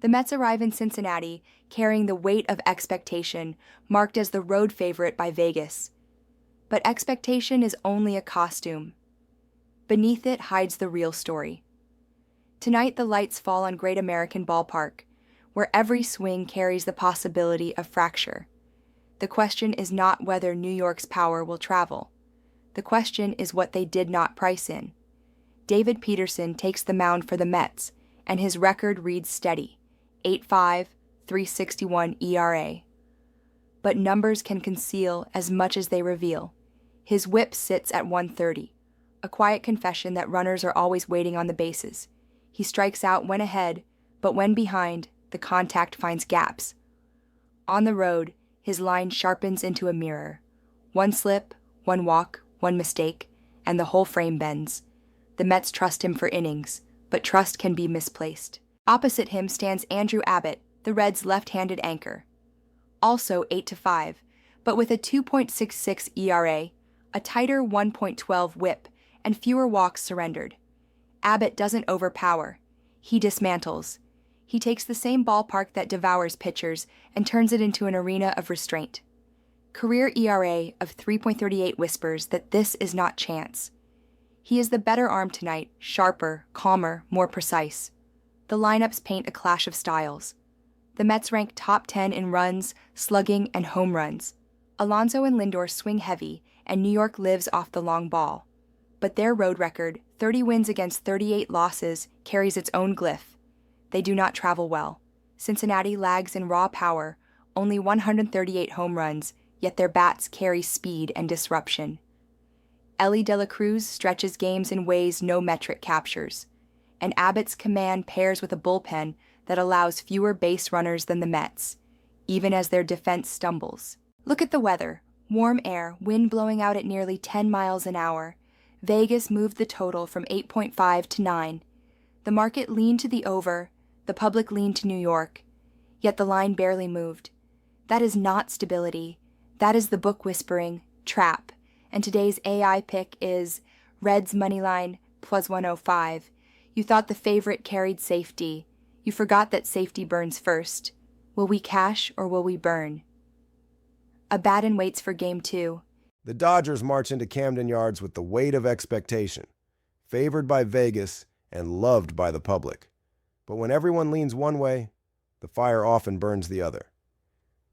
The Mets arrive in Cincinnati, carrying the weight of expectation, marked as the road favorite by Vegas. But expectation is only a costume. Beneath it hides the real story. Tonight, the lights fall on Great American Ballpark, where every swing carries the possibility of fracture. The question is not whether New York's power will travel. The question is what they did not price in. David Peterson takes the mound for the Mets, and his record reads steady, 8.5, 3.61 ERA. But numbers can conceal as much as they reveal. His whip sits at 130, a quiet confession that runners are always waiting on the bases. He strikes out when ahead, but when behind, the contact finds gaps. On the road, his line sharpens into a mirror. One slip, one walk, one mistake, and the whole frame bends. The Mets trust him for innings, but trust can be misplaced. Opposite him stands Andrew Abbott, the Reds' left-handed anchor. Also 8-5, but with a 2.66 ERA, a tighter 1.12 whip, and fewer walks surrendered. Abbott doesn't overpower. He dismantles. He takes the same ballpark that devours pitchers and turns it into an arena of restraint. Career ERA of 3.38 whispers that this is not chance. He is the better arm tonight, sharper, calmer, more precise. The lineups paint a clash of styles. The Mets rank top 10 in runs, slugging, and home runs. Alonso and Lindor swing heavy, and New York lives off the long ball. But their road record, 30 wins against 38 losses, carries its own glyph. They do not travel well. Cincinnati lags in raw power, only 138 home runs, yet their bats carry speed and disruption. Ellie De La Cruz stretches games in ways no metric captures, and Abbott's command pairs with a bullpen that allows fewer base runners than the Mets, even as their defense stumbles. Look at the weather. Warm air, wind blowing out at nearly 10 miles an hour. Vegas moved the total from 8.5 to 9. The market leaned to the over, the public leaned to New York, yet the line barely moved. That is not stability. That is the book whispering, trap. And today's AI pick is Reds moneyline plus 105. You thought the favorite carried safety. You forgot that safety burns first. Will we cash or will we burn? Abaddon waits for Game 2. The Dodgers march into Camden Yards with the weight of expectation, favored by Vegas and loved by the public. But when everyone leans one way, the fire often burns the other.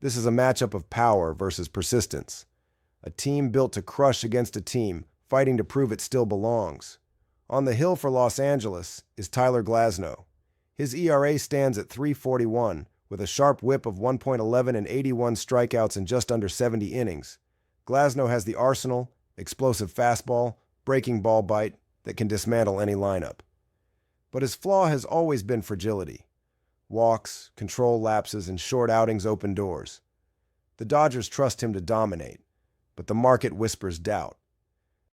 This is a matchup of power versus persistence. A team built to crush against a team fighting to prove it still belongs. On the hill for Los Angeles is Tyler Glasnow. His ERA stands at 3.41, with a sharp whip of 1.11 and 81 strikeouts in just under 70 innings. Glasnow has the arsenal, explosive fastball, breaking ball bite that can dismantle any lineup. But his flaw has always been fragility. Walks, control lapses, and short outings open doors. The Dodgers trust him to dominate, but the market whispers doubt.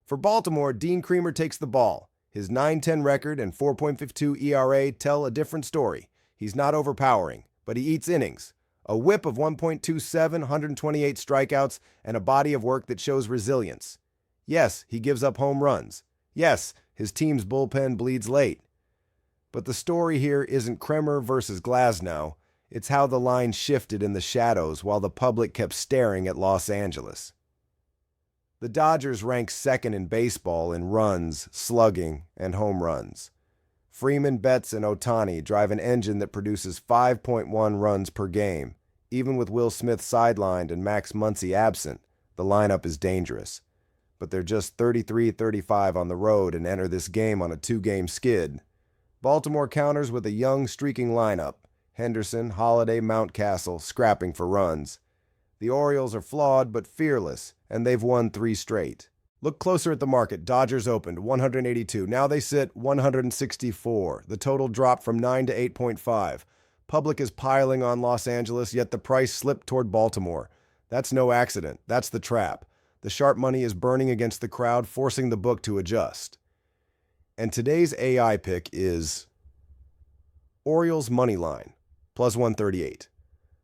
For Baltimore, Dean Kremer takes the ball. His 9-10 record and 4.52 ERA tell a different story. He's not overpowering, but he eats innings. A whip of 1.27, 128 strikeouts, and a body of work that shows resilience. Yes, he gives up home runs. Yes, his team's bullpen bleeds late. But the story here isn't Kremer versus Glasnow. It's how the line shifted in the shadows while the public kept staring at Los Angeles. The Dodgers rank second in baseball in runs, slugging, and home runs. Freeman, Betts, and Ohtani drive an engine that produces 5.1 runs per game. Even with Will Smith sidelined and Max Muncy absent, the lineup is dangerous. But they're just 33-35 on the road and enter this game on a 2-game skid. Baltimore counters with a young, streaking lineup. Henderson, Holiday, Mountcastle scrapping for runs. The Orioles are flawed but fearless, and they've won 3 straight. Look closer at the market. Dodgers opened 182. Now they sit 164. The total dropped from 9 to 8.5. Public is piling on Los Angeles, yet the price slipped toward Baltimore. That's no accident. That's the trap. The sharp money is burning against the crowd, forcing the book to adjust. And today's AI pick is Orioles money line, plus 138.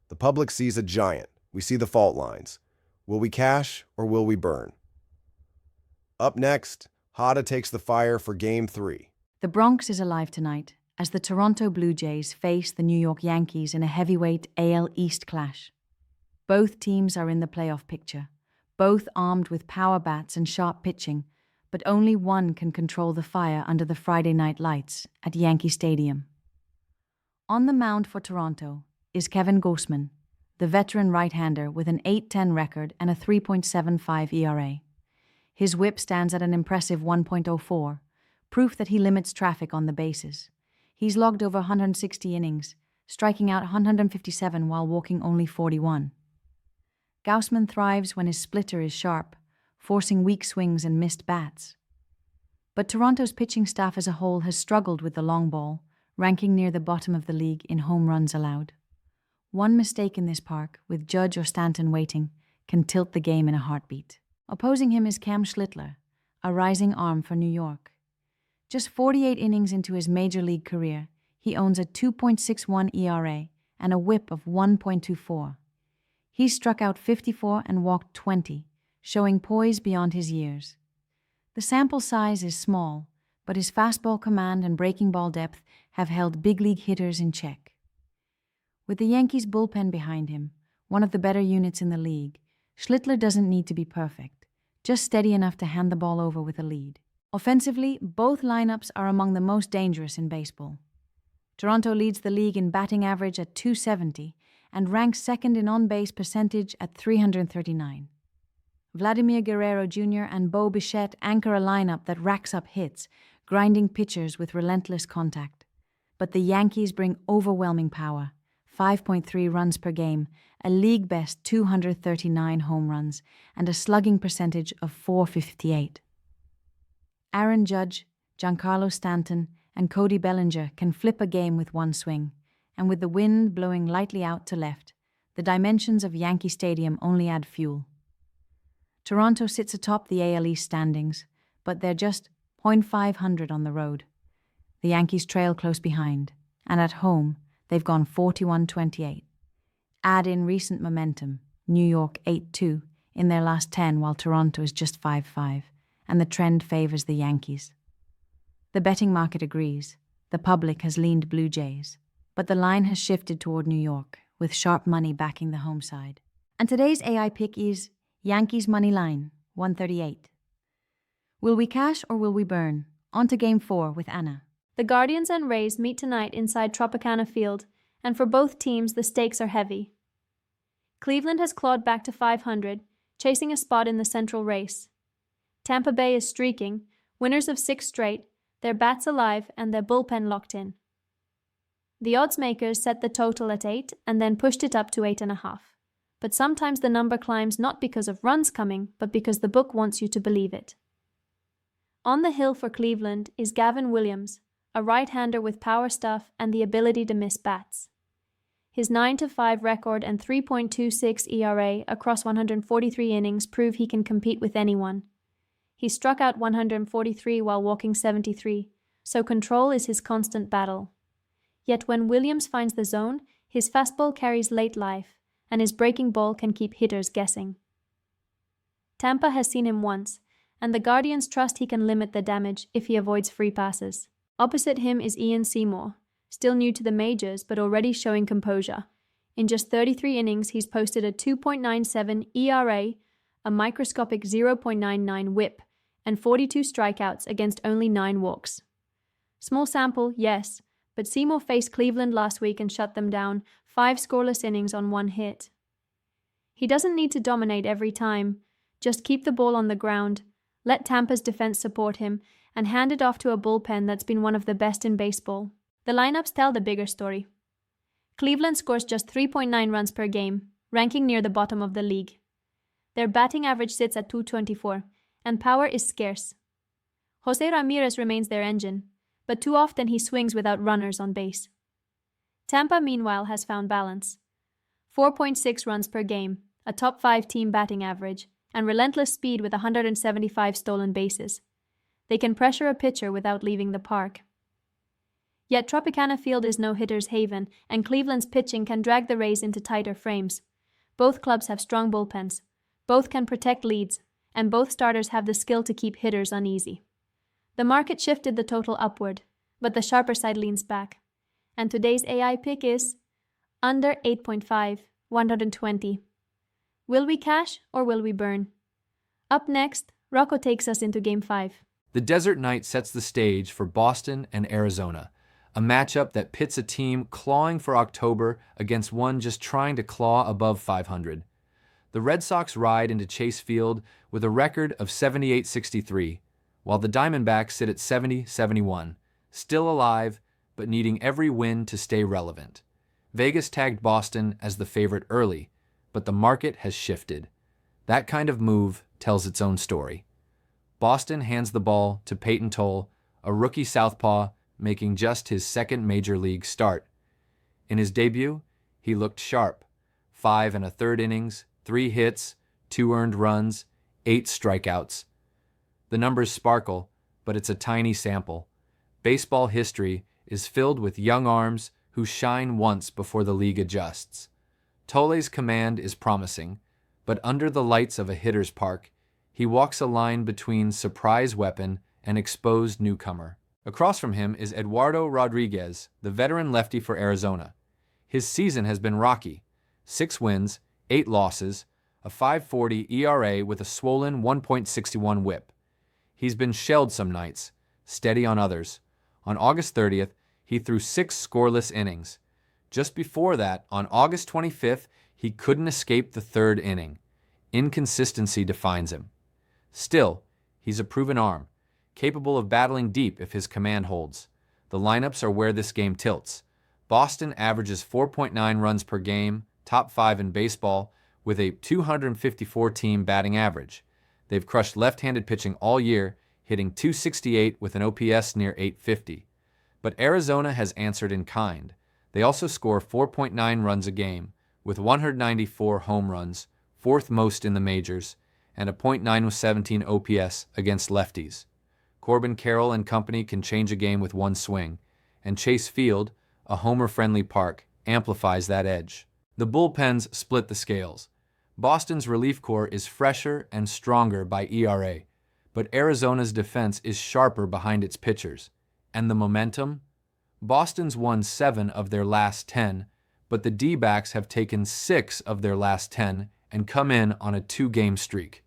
The public sees a giant. We see the fault lines. Will we cash or will we burn? Up next, Hada takes the fire for Game 3. The Bronx is alive tonight, as the Toronto Blue Jays face the New York Yankees in a heavyweight AL East clash. Both teams are in the playoff picture, both armed with power bats and sharp pitching, but only one can control the fire under the Friday night lights at Yankee Stadium. On the mound for Toronto is Kevin Gausman, the veteran right-hander with an .810 record and a 3.75 ERA. His whip stands at an impressive 1.04, proof that he limits traffic on the bases. He's logged over 160 innings, striking out 157 while walking only 41. Gausman thrives when his splitter is sharp, forcing weak swings and missed bats. But Toronto's pitching staff as a whole has struggled with the long ball, ranking near the bottom of the league in home runs allowed. One mistake in this park, with Judge or Stanton waiting, can tilt the game in a heartbeat. Opposing him is Cam Schlittler, a rising arm for New York. Just 48 innings into his major league career, he owns a 2.61 ERA and a whip of 1.24. He's struck out 54 and walked 20, showing poise beyond his years. The sample size is small, but his fastball command and breaking ball depth have held big league hitters in check. With the Yankees' bullpen behind him, one of the better units in the league, Schlittler doesn't need to be perfect, just steady enough to hand the ball over with a lead. Offensively, both lineups are among the most dangerous in baseball. Toronto leads the league in batting average at .270 and ranks second in on-base percentage at .339. Vladimir Guerrero Jr. and Bo Bichette anchor a lineup that racks up hits, grinding pitchers with relentless contact. But the Yankees bring overwhelming power, 5.3 runs per game, a league-best 239 home runs, and a slugging percentage of .458. Aaron Judge, Giancarlo Stanton, and Cody Bellinger can flip a game with one swing, and with the wind blowing lightly out to left, the dimensions of Yankee Stadium only add fuel. Toronto sits atop the AL East standings, but they're just .500 on the road. The Yankees trail close behind, and at home, they've gone 41-28. Add in recent momentum, New York 8-2 in their last 10 while Toronto is just 5-5, and the trend favors the Yankees. The betting market agrees. The public has leaned Blue Jays, but the line has shifted toward New York, with sharp money backing the home side. And today's AI pick is Yankees money line, 138. Will we cash or will we burn? On to Game 4 with Anna. The Guardians and Rays meet tonight inside Tropicana Field, and for both teams the stakes are heavy. Cleveland has clawed back to 500, chasing a spot in the Central race. Tampa Bay is streaking, winners of 6 straight, their bats alive and their bullpen locked in. The odds makers set the total at 8 and then pushed it up to 8.5. But sometimes the number climbs not because of runs coming, but because the book wants you to believe it. On the hill for Cleveland is Gavin Williams, a right-hander with power stuff and the ability to miss bats. His 9-5 record and 3.26 ERA across 143 innings prove he can compete with anyone. He struck out 143 while walking 73, so control is his constant battle. Yet when Williams finds the zone, his fastball carries late life, and his breaking ball can keep hitters guessing. Tampa has seen him once, and the Guardians trust he can limit the damage if he avoids free passes. Opposite him is Ian Seymour, still new to the majors but already showing composure. In just 33 innings, he's posted a 2.97 ERA, a microscopic 0.99 whip, and 42 strikeouts against only 9 walks. Small sample, yes, but Seymour faced Cleveland last week and shut them down, 5 scoreless innings on 1 hit. He doesn't need to dominate every time. Just keep the ball on the ground, let Tampa's defense support him, and hand it off to a bullpen that's been one of the best in baseball. The lineups tell the bigger story. Cleveland scores just 3.9 runs per game, ranking near the bottom of the league. Their batting average sits at .224, and power is scarce. Jose Ramirez remains their engine, but too often he swings without runners on base. Tampa, meanwhile, has found balance. 4.6 runs per game, a top 5 team batting average, and relentless speed with 175 stolen bases. They can pressure a pitcher without leaving the park. Yet Tropicana Field is no hitter's haven, and Cleveland's pitching can drag the Rays into tighter frames. Both clubs have strong bullpens. Both can protect leads, and both starters have the skill to keep hitters uneasy. The market shifted the total upward, but the sharper side leans back. And today's AI pick is under 8.5, 120. Will we cash or will we burn? Up next, Rocco takes us into Game 5. The desert night sets the stage for Boston and Arizona, a matchup that pits a team clawing for October against one just trying to claw above 500. The Red Sox ride into Chase Field with a record of 78-63, while the Diamondbacks sit at 70-71, still alive but needing every win to stay relevant. Vegas tagged Boston as the favorite early, but the market has shifted. That kind of move tells its own story. Boston hands the ball to Peyton Toll, a rookie southpaw making just his second major league start. In his debut, he looked sharp. 5 1/3 innings, 3 hits, 2 earned runs, 8 strikeouts. The numbers sparkle, but it's a tiny sample. Baseball history is filled with young arms who shine once before the league adjusts. Tolle's command is promising, but under the lights of a hitter's park, he walks a line between surprise weapon and exposed newcomer. Across from him is Eduardo Rodriguez, the veteran lefty for Arizona. His season has been rocky. 6 wins, 8 losses, a 5.40 ERA with a swollen 1.61 whip. He's been shelled some nights, steady on others. On August 30th, he threw 6 scoreless innings. Just before that, on August 25th, he couldn't escape the 3rd inning. Inconsistency defines him. Still, he's a proven arm, capable of battling deep if his command holds. The lineups are where this game tilts. Boston averages 4.9 runs per game, top 5 in baseball, with a 254 team batting average. They've crushed left-handed pitching all year, hitting .268 with an OPS near .850. But Arizona has answered in kind. They also score 4.9 runs a game, with 194 home runs, 4th most in the majors, and a .917 OPS against lefties. Corbin Carroll and company can change a game with one swing, and Chase Field, a homer-friendly park, amplifies that edge. The bullpens split the scales. Boston's relief corps is fresher and stronger by ERA, but Arizona's defense is sharper behind its pitchers. And the momentum? Boston's won 7 of their last 10, but the D-backs have taken 6 of their last 10 and come in on a 2-game streak.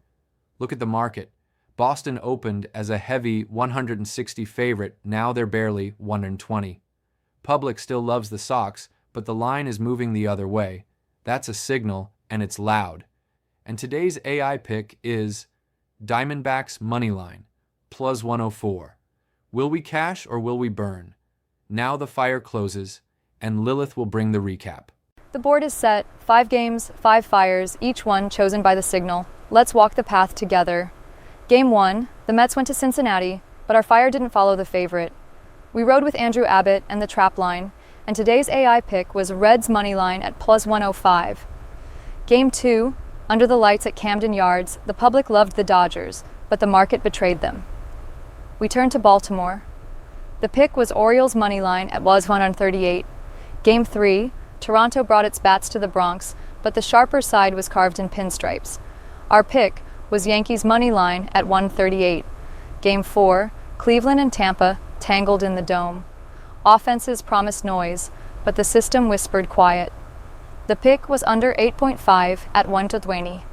Look at the market. Boston opened as a heavy 160 favorite, now they're barely 120. Public still loves the Sox, but the line is moving the other way. That's a signal, and it's loud. And today's AI pick is Diamondbacks money line, plus 104. Will we cash or will we burn? Now the fire closes, and Lilith will bring the recap. The board is set, 5 games, 5 fires, each one chosen by the signal. Let's walk the path together. Game 1, the Mets went to Cincinnati, but our fire didn't follow the favorite. We rode with Andrew Abbott and the trap line, and today's AI pick was Reds money line at plus 105. Game 2, under the lights at Camden Yards, the public loved the Dodgers, but the market betrayed them. We turned to Baltimore. The pick was Orioles money line at was 138. Game 3, Toronto brought its bats to the Bronx, but the sharper side was carved in pinstripes. Our pick was Yankees money line at 138. Game 4, Cleveland and Tampa tangled in the dome. Offenses promised noise, but the system whispered quiet. The pick was under 8.5 at 120.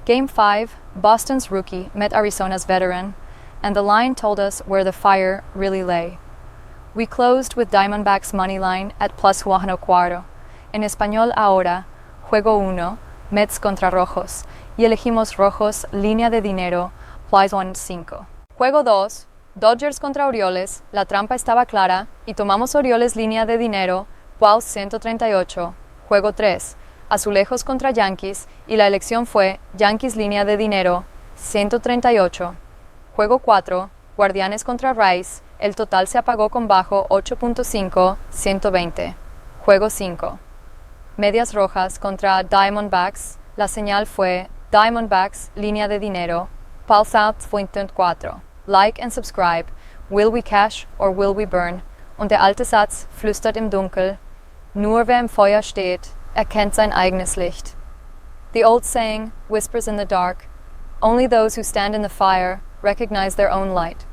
Game 5, Boston's rookie met Arizona's veteran, and the line told us where the fire really lay. We closed with Diamondbacks money line at plus 104. En español ahora, juego 1, Mets contra Rojos, y elegimos Rojos, línea de dinero, plus 1.5. Juego 2, Dodgers contra Orioles, la trampa estaba clara, y tomamos Orioles línea de dinero, plus 138. Juego 3, Azulejos contra Yankees, y la elección fue Yankees línea de dinero, 138. Juego 4, Guardianes contra Rays, el total se apagó con bajo 8.5, 120. Juego 5, Medias Rojas contra Diamondbacks, la señal fue Diamondbacks línea de dinero, pulse out 4. Like and subscribe. Will we cash or will we burn? Und der alte Satz flüstert im Dunkel. Nur wer im Feuer steht, erkennt sein eigenes Licht. The old saying whispers in the dark. Only those who stand in the fire recognize their own light.